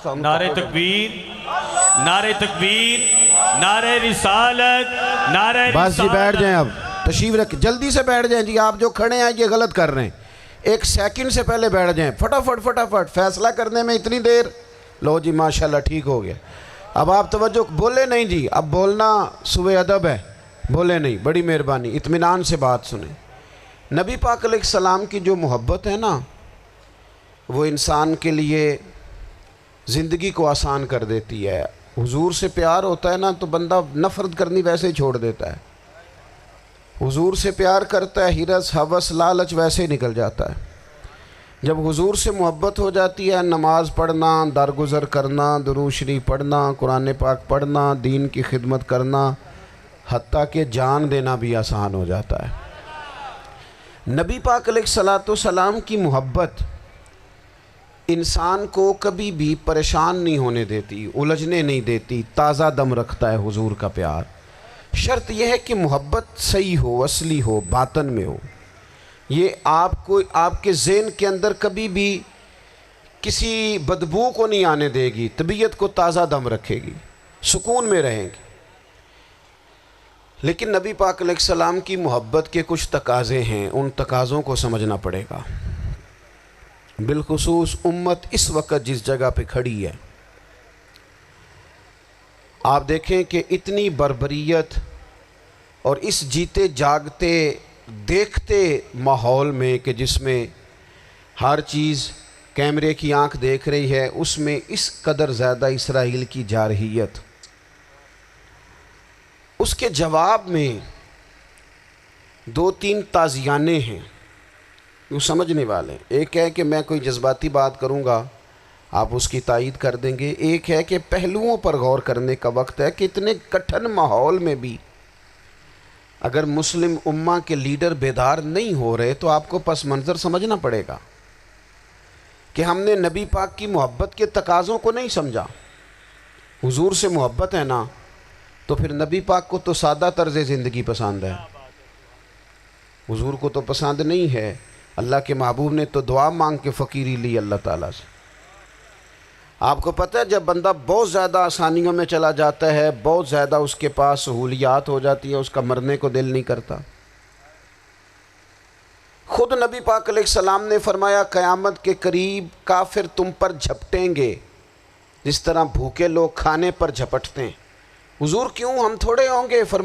کا نعرہ تکبیر، نعرہ تکبیر، نعرہ رسالت، نعرہ رسالت۔ بس جی بیٹھ جائیں، اب تشریف رکھ، جلدی سے بیٹھ جائیں جی، آپ جو کھڑے ہیں یہ غلط کر رہے ہیں، ایک سیکنڈ سے پہلے بیٹھ جائیں، فٹافٹ فیصلہ کرنے میں اتنی دیر۔ لو جی ماشاءاللہ ٹھیک ہو گیا۔ اب آپ توجہ، بولے نہیں جی، اب بولنا سوء ادب ہے، بولے نہیں، بڑی مہربانی اطمینان سے بات سنیں۔ نبی پاک علیہ السلام کی جو محبت ہے نا، وہ انسان کے لیے زندگی کو آسان کر دیتی ہے۔ حضور سے پیار ہوتا ہے نا تو بندہ نفرت کرنی ویسے ہی چھوڑ دیتا ہے۔ حضور سے پیار کرتا ہے، ہرس ہوس لالچ ویسے ہی نکل جاتا ہے۔ جب حضور سے محبت ہو جاتی ہے، نماز پڑھنا، درگزر کرنا، درود شریف پڑھنا، قرآن پاک پڑھنا، دین کی خدمت کرنا، حتیٰ کہ جان دینا بھی آسان ہو جاتا ہے۔ نبی پاک علیہ السلام کی محبت انسان کو کبھی بھی پریشان نہیں ہونے دیتی، الجھنے نہیں دیتی، تازہ دم رکھتا ہے حضور کا پیار۔ شرط یہ ہے کہ محبت صحیح ہو، اصلی ہو، باطن میں ہو۔ یہ آپ کے ذہن کے اندر کبھی بھی کسی بدبو کو نہیں آنے دے گی، طبیعت کو تازہ دم رکھے گی، سکون میں رہیں گے۔ لیکن نبی پاک علیہ السلام کی محبت کے کچھ تقاضے ہیں، ان تقاضوں کو سمجھنا پڑے گا۔ بالخصوص امت اس وقت جس جگہ پہ کھڑی ہے، آپ دیکھیں کہ اتنی بربریت اور اس جیتے جاگتے دیکھتے ماحول میں کہ جس میں ہر چیز کیمرے کی آنکھ دیکھ رہی ہے، اس میں اس قدر زیادہ اسرائیل کی جارحیت، اس کے جواب میں دو تین تازیانے ہیں وہ سمجھنے والے۔ ایک ہے کہ میں کوئی جذباتی بات کروں گا، آپ اس کی تائید کر دیں گے۔ ایک ہے کہ پہلوؤں پر غور کرنے کا وقت ہے کہ اتنے کٹھن ماحول میں بھی اگر مسلم امہ کے لیڈر بیدار نہیں ہو رہے تو آپ کو پس منظر سمجھنا پڑے گا کہ ہم نے نبی پاک کی محبت کے تقاضوں کو نہیں سمجھا۔ حضور سے محبت ہے نا تو پھر نبی پاک کو تو سادہ طرز زندگی پسند ہے، حضور کو تو پسند نہیں ہے۔ اللہ کے محبوب نے تو دعا مانگ کے فقیری لی اللہ تعالیٰ سے۔ آپ کو پتہ ہے جب بندہ بہت زیادہ آسانیوں میں چلا جاتا ہے، بہت زیادہ اس کے پاس سہولیات ہو جاتی ہے، اس کا مرنے کو دل نہیں کرتا۔ خود نبی پاک علیہ السلام نے فرمایا قیامت کے قریب کافر تم پر جھپٹیں گے جس طرح بھوکے لوگ کھانے پر جھپٹتے ہیں۔ حضور کیوں، ہم تھوڑے ہوں گے؟ فرمایا